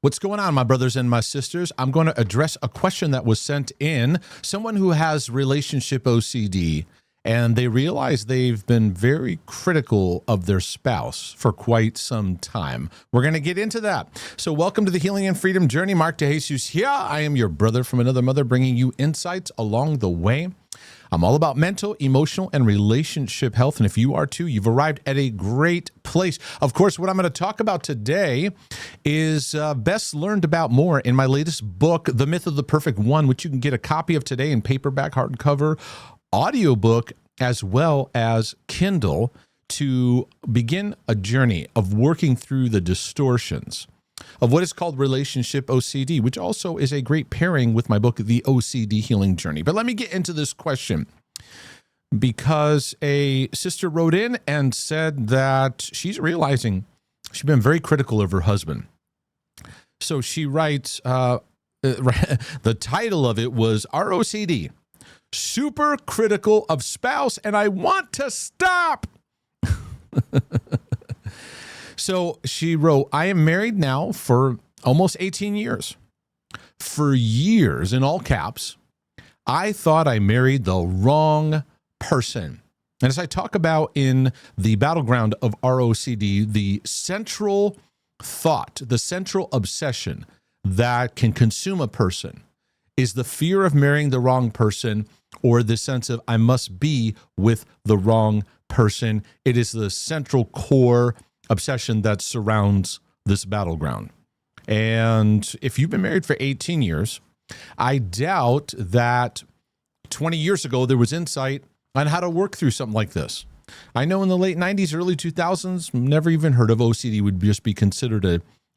What's going on, my brothers and my sisters? I'm going to address a question that was sent in. Someone who has relationship OCD, and they realize they've been very critical of their spouse for quite some time. We're going to get into that. So welcome to the Healing and Freedom Journey. Mark DeJesus here. I am your brother from another mother, bringing you insights along the way. I'm all about mental, emotional, and relationship health. And if you are too, you've arrived at a great place. Of course, what I'm going to talk about today is best learned about more in my latest book, The Myth of the Perfect One, which you can get a copy of today in paperback, hardcover, audiobook, as well as Kindle, to begin a journey of working through the distortions of what is called Relationship OCD, which also is a great pairing with my book, The OCD Healing Journey. But let me get into this question, because a sister wrote in and said that she's realizing she's been very critical of her husband. So she writes, the title of it was ROCD, Super Critical of Spouse, and I Want to Stop. So she wrote, I am married now for almost 18 years. For years, in all caps, I thought I married the wrong person. And as I talk about in the battleground of ROCD, the central thought, the central obsession that can consume a person is the fear of marrying the wrong person, or the sense of I must be with the wrong person. It is the central core obsession that surrounds this battleground. And if you've been married for 18 years, I doubt that 20 years ago there was insight on how to work through something like this. I know in the late 90s, early 2000s, never even heard of OCD, would just be considered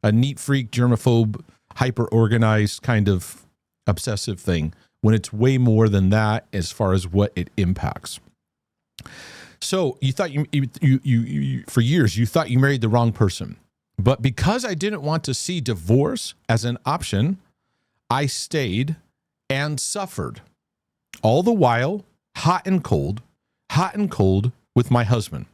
a neat freak, germaphobe, hyper-organized kind of obsessive thing, when it's way more than that as far as what it impacts. So you thought you for years, you thought you married the wrong person. But because I didn't want to see divorce as an option, I stayed and suffered. All the while, hot and cold with my husband.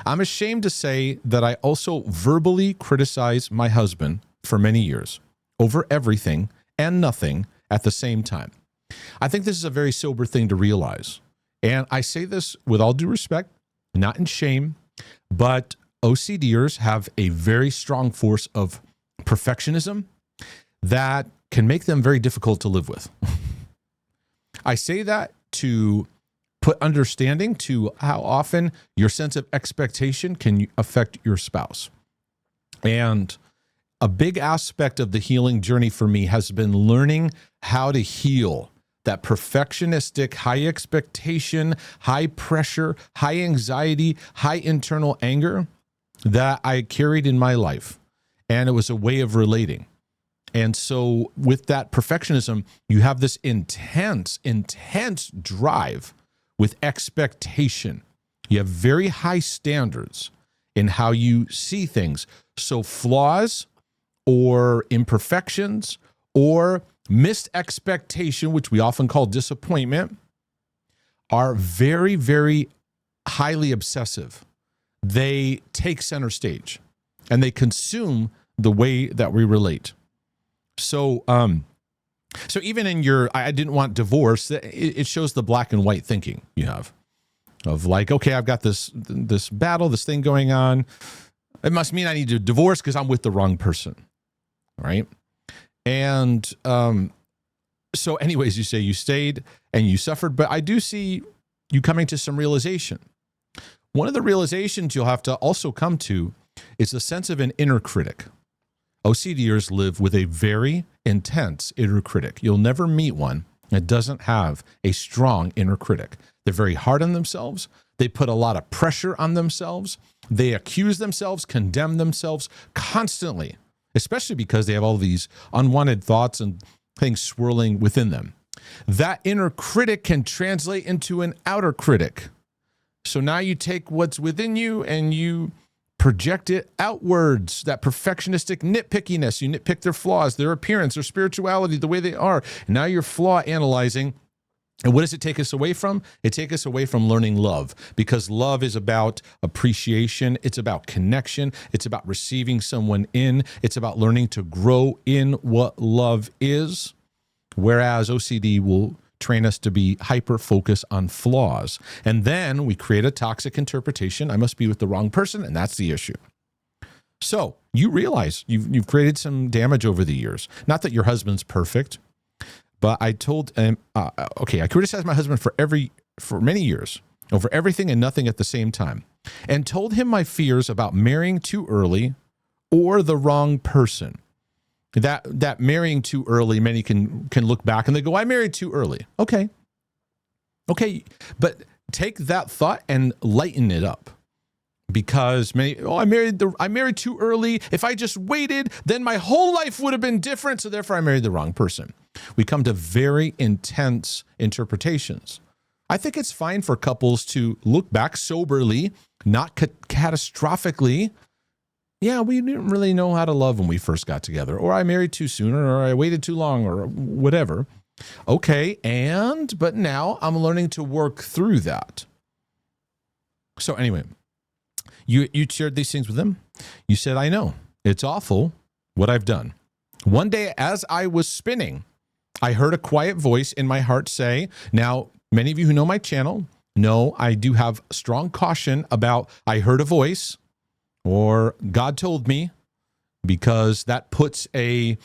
I'm ashamed to say that I also verbally criticized my husband for many years over everything and nothing at the same time. I think this is a very sober thing to realize. And I say this with all due respect, not in shame, but OCDers have a very strong force of perfectionism that can make them very difficult to live with. I say that to put understanding to how often your sense of expectation can affect your spouse. And a big aspect of the healing journey for me has been learning how to heal that perfectionistic, high expectation, high pressure, high anxiety, high internal anger that I carried in my life. And it was a way of relating. And so with that perfectionism, you have this intense drive with expectation. You have very high standards in how you see things. So flaws or imperfections or missed expectation, which we often call disappointment, are very, very highly obsessive. They take center stage and they consume the way that we relate. So even in your, I didn't want divorce, it shows the black and white thinking you have of like, okay, I've got this battle, this thing going on. It must mean I need to divorce because I'm with the wrong person, right? And so anyways, you say you stayed and you suffered, but I do see you coming to some realization. One of the realizations you'll have to also come to is the sense of an inner critic. OCDers live with a very intense inner critic. You'll never meet one that doesn't have a strong inner critic. They're very hard on themselves. They put a lot of pressure on themselves. They accuse themselves, condemn themselves constantly, especially because they have all these unwanted thoughts and things swirling within them. That inner critic can translate into an outer critic. So now you take what's within you and you project it outwards, that perfectionistic nitpickiness. You nitpick their flaws, their appearance, their spirituality, the way they are. And now you're flaw analyzing And what does it take us away from? It takes us away from learning love, because love is about appreciation. It's about connection. It's about receiving someone in. It's about learning to grow in what love is, whereas OCD will train us to be hyper-focused on flaws. And then we create a toxic interpretation. I must be with the wrong person, and that's the issue. So you realize you've created some damage over the years. Not that your husband's perfect, but I told him, I criticized my husband for many years over everything and nothing at the same time, and told him my fears about marrying too early or the wrong person. That marrying too early, many can look back and they go, I married too early. Okay, but take that thought and lighten it up. Because I married too early. If I just waited, then my whole life would have been different. So therefore, I married the wrong person. We come to very intense interpretations. I think it's fine for couples to look back soberly, not catastrophically. Yeah, we didn't really know how to love when we first got together, or I married too soon, or I waited too long, or whatever. Okay, but now I'm learning to work through that. So anyway, you shared these things with him. You said, I know, it's awful what I've done. One day as I was spinning, I heard a quiet voice in my heart say, now, many of you who know my channel know I do have strong caution about I heard a voice or God told me, because that puts a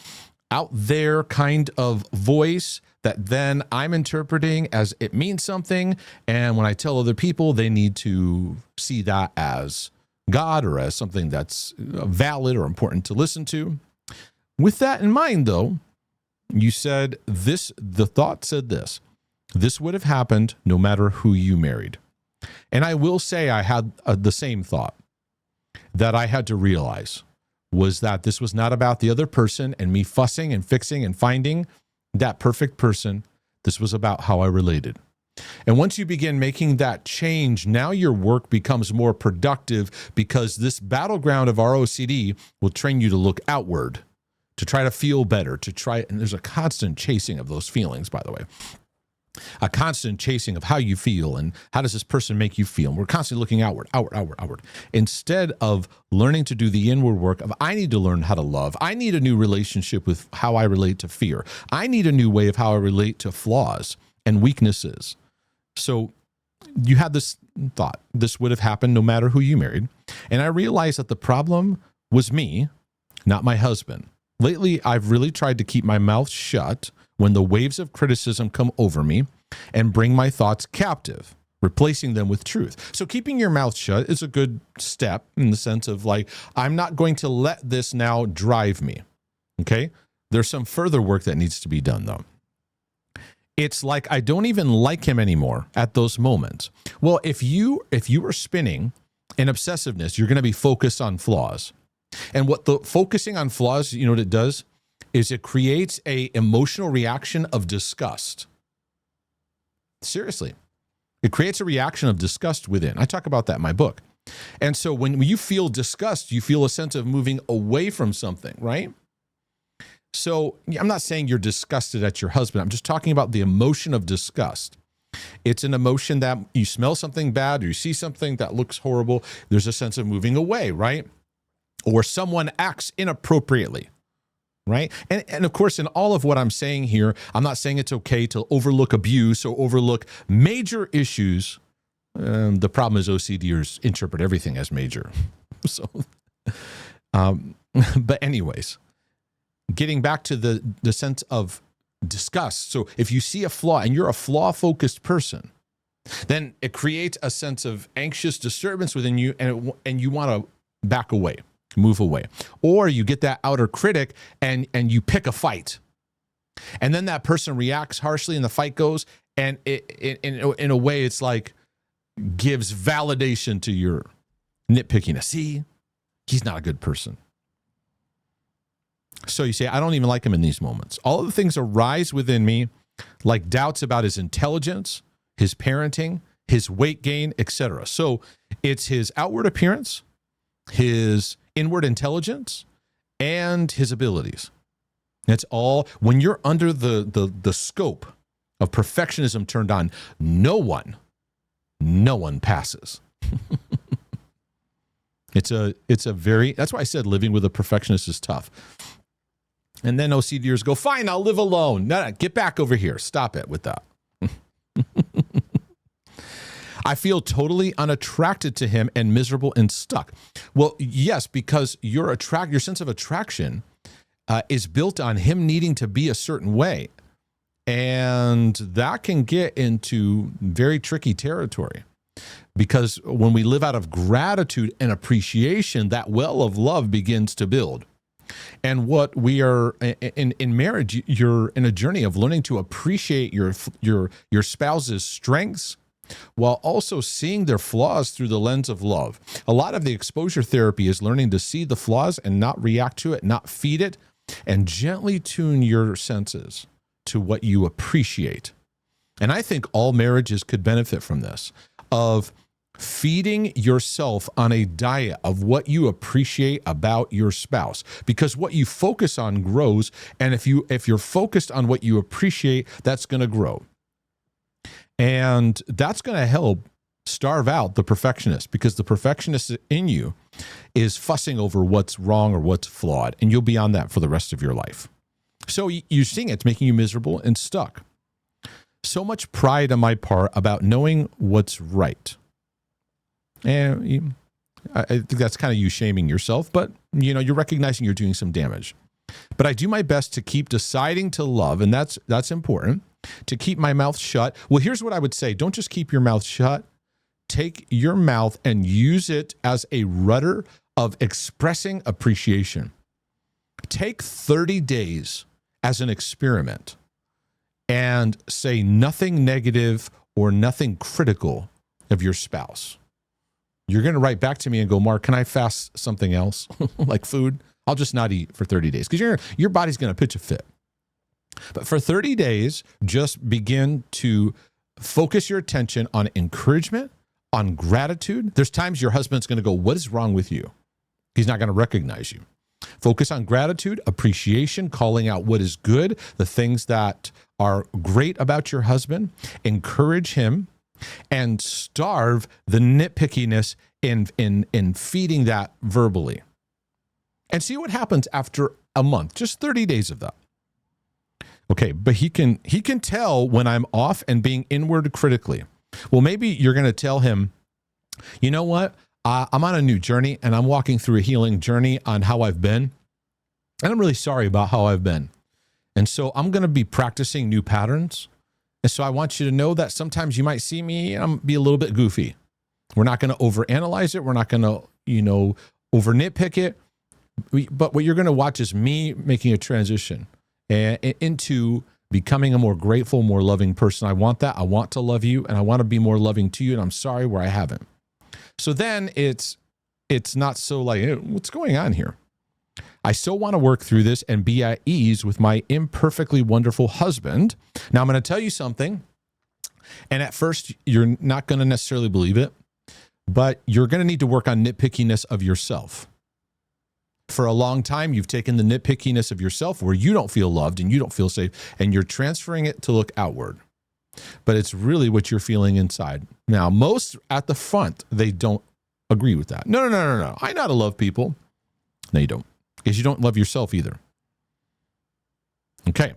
out there kind of voice that then I'm interpreting as it means something. And when I tell other people, they need to see that as God or as something that's valid or important to listen to. With that in mind, though, you said the thought said this would have happened no matter who you married. And I will say I had the same thought that I had to realize was that this was not about the other person and me fussing and fixing and finding that perfect person. This was about how I related. And once you begin making that change, now your work becomes more productive, because this battleground of ROCD will train you to look outward, to try to feel better, and there's a constant chasing of those feelings, by the way. A constant chasing of how you feel and how does this person make you feel. And we're constantly looking outward, instead of learning to do the inward work of, I need to learn how to love. I need a new relationship with how I relate to fear. I need a new way of how I relate to flaws and weaknesses. So you had this thought, this would have happened no matter who you married. And I realized that the problem was me, not my husband. Lately, I've really tried to keep my mouth shut when the waves of criticism come over me and bring my thoughts captive, replacing them with truth. So keeping your mouth shut is a good step in the sense of like, I'm not going to let this now drive me. Okay? There's some further work that needs to be done though. It's like, I don't even like him anymore at those moments. Well, if you are spinning in obsessiveness, you're going to be focused on flaws. And what the focusing on flaws, you know what it does? Is it creates a emotional reaction of disgust. Seriously. It creates a reaction of disgust within. I talk about that in my book. And so when you feel disgust, you feel a sense of moving away from something, right? So I'm not saying you're disgusted at your husband. I'm just talking about the emotion of disgust. It's an emotion that you smell something bad or you see something that looks horrible. There's a sense of moving away, right? Or someone acts inappropriately. Right? And of course, in all of what I'm saying here, I'm not saying it's okay to overlook abuse or overlook major issues. The problem is OCDers interpret everything as major. So, but anyways, getting back to the sense of disgust. So if you see a flaw and you're a flaw-focused person, then it creates a sense of anxious disturbance within you, and you want to back away. Move away. Or you get that outer critic and you pick a fight. And then that person reacts harshly and the fight goes, and in a way it's like gives validation to your nitpickiness. See, he's not a good person. So you say, I don't even like him in these moments. All of the things arise within me, like doubts about his intelligence, his parenting, his weight gain, etc. So it's his outward appearance, his inward intelligence, and his abilities. That's all. When you're under the scope of perfectionism turned on, no one passes. It's a very, that's why I said living with a perfectionist is tough. And then OCDers go, fine, I'll live alone. No, get back over here. Stop it with that. I feel totally unattracted to him and miserable and stuck. Well, yes, because your sense of attraction is built on him needing to be a certain way. And that can get into very tricky territory. Because when we live out of gratitude and appreciation, that well of love begins to build. And what we are in marriage, you're in a journey of learning to appreciate your spouse's strengths while also seeing their flaws through the lens of love. A lot of the exposure therapy is learning to see the flaws and not react to it, not feed it, and gently tune your senses to what you appreciate. And I think all marriages could benefit from this, of feeding yourself on a diet of what you appreciate about your spouse, because what you focus on grows. And if you're focused on what you appreciate, that's going to grow. And that's going to help starve out the perfectionist, because the perfectionist in you is fussing over what's wrong or what's flawed. And you'll be on that for the rest of your life. So you're seeing it's making you miserable and stuck. So much pride on my part about knowing what's right. And I think that's kind of you shaming yourself, but you're recognizing you're doing some damage. But I do my best to keep deciding to love, and that's important, to keep my mouth shut. Well, here's what I would say. Don't just keep your mouth shut. Take your mouth and use it as a rudder of expressing appreciation. Take 30 days as an experiment and say nothing negative or nothing critical of your spouse. You're going to write back to me and go, Mark, can I fast something else like food? I'll just not eat for 30 days because your body's going to pitch a fit. But for 30 days, just begin to focus your attention on encouragement, on gratitude. There's times your husband's going to go, what is wrong with you? He's not going to recognize you. Focus on gratitude, appreciation, calling out what is good, the things that are great about your husband. Encourage him and starve the nitpickiness in feeding that verbally. And see what happens after a month, just 30 days of that. Okay, but he can tell when I'm off and being inward critically. Well, maybe you're going to tell him, you know what? I'm on a new journey and I'm walking through a healing journey on how I've been. And I'm really sorry about how I've been. And so I'm going to be practicing new patterns. And so I want you to know that sometimes you might see me be a little bit goofy. We're not going to overanalyze it. We're not going to, over nitpick it. But what you're going to watch is me making a transition into becoming a more grateful, more loving person. I want that. I want to love you and I want to be more loving to you. And I'm sorry where I haven't. So then it's not so like, hey, what's going on here? I so want to work through this and be at ease with my imperfectly wonderful husband. Now I'm going to tell you something. And at first you're not going to necessarily believe it, but you're going to need to work on nitpickiness of yourself. For a long time, you've taken the nitpickiness of yourself where you don't feel loved and you don't feel safe, and you're transferring it to look outward. But it's really what you're feeling inside. Now, most at the front, they don't agree with that. No. I know how to love people. No, you don't. Because you don't love yourself either. Okay.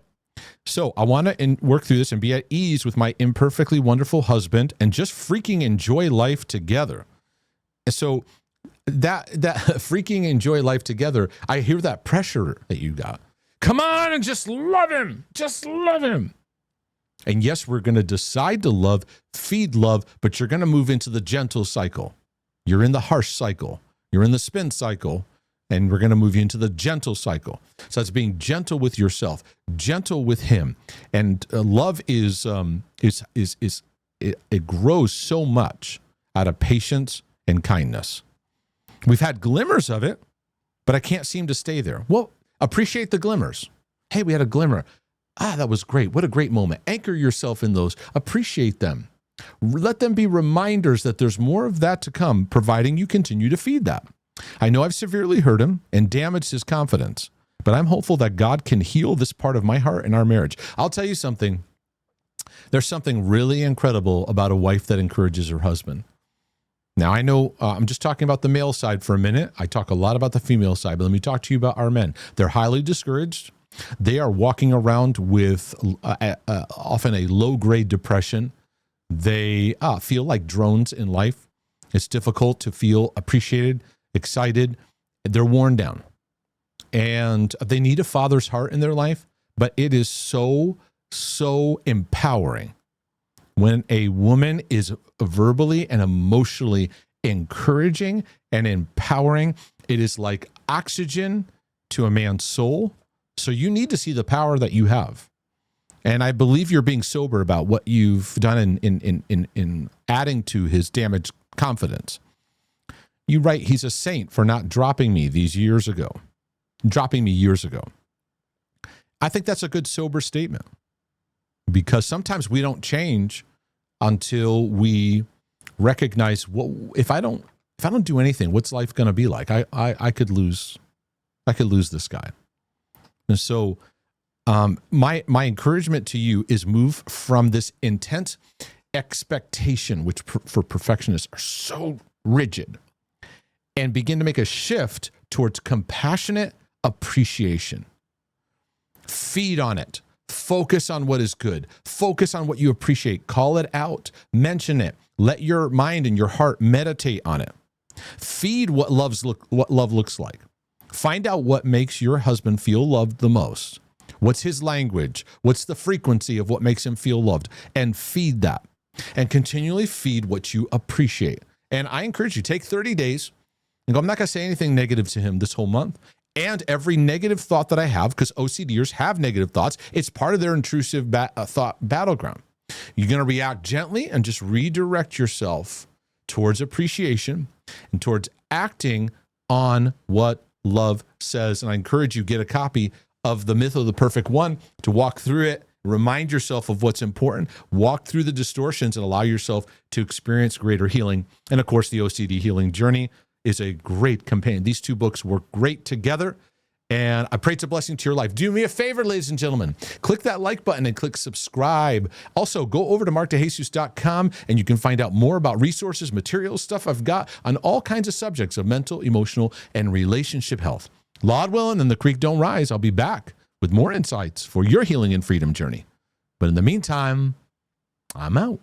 So I want to work through this and be at ease with my imperfectly wonderful husband and just freaking enjoy life together. And so that freaking enjoy life together, I hear that pressure that you got. Come on and just love him. Just love him. And yes, we're going to decide to love, feed love, but you're going to move into the gentle cycle. You're in the harsh cycle. You're in the spin cycle, and we're going to move you into the gentle cycle. So that's being gentle with yourself, gentle with him. And love it grows so much out of patience and kindness. We've had glimmers of it, but I can't seem to stay there. Well, appreciate the glimmers. Hey, we had a glimmer. That was great. What a great moment. Anchor yourself in those. Appreciate them. Let them be reminders that there's more of that to come, providing you continue to feed that. I know I've severely hurt him and damaged his confidence, but I'm hopeful that God can heal this part of my heart and our marriage. I'll tell you something. There's something really incredible about a wife that encourages her husband. Now, I know I'm just talking about the male side for a minute. I talk a lot about the female side, but let me talk to you about our men. They're highly discouraged. They are walking around with often a low-grade depression. They feel like drones in life. It's difficult to feel appreciated, excited. They're worn down. And they need a father's heart in their life, but it is so empowering when a woman is verbally and emotionally encouraging and empowering. It is like oxygen to a man's soul. So you need to see the power that you have. And I believe you're being sober about what you've done in adding to his damaged confidence. You write, he's a saint for not dropping me years ago. I think that's a good sober statement, because sometimes we don't change until we recognize, what if I don't do anything, what's life going to be like? I could lose this guy. And so my encouragement to you is move from this intense expectation, which for perfectionists are so rigid, and begin to make a shift towards compassionate appreciation. Feed on it. Focus on what is good. Focus on what you appreciate. Call it out. Mention it. Let your mind and your heart meditate on it. Feed what love looks like. Find out what makes your husband feel loved the most. What's his language? What's the frequency of what makes him feel loved? And feed that. And continually feed what you appreciate. And I encourage you, take 30 days and go, I'm not going to say anything negative to him this whole month. And every negative thought that I have, because OCDers have negative thoughts, it's part of their intrusive thought battleground. You're going to react gently and just redirect yourself towards appreciation and towards acting on what love says. And I encourage you, get a copy of The Myth of the Perfect One to walk through it, remind yourself of what's important, walk through the distortions, and allow yourself to experience greater healing. And of course, the OCD Healing Journey is a great companion. These two books work great together, and I pray it's a blessing to your life. Do me a favor, ladies and gentlemen. Click that like button and click subscribe. Also, go over to markdejesus.com, and you can find out more about resources, materials, stuff I've got on all kinds of subjects of mental, emotional, and relationship health. Lord willing, and the creek don't rise, I'll be back with more insights for your healing and freedom journey. But in the meantime, I'm out.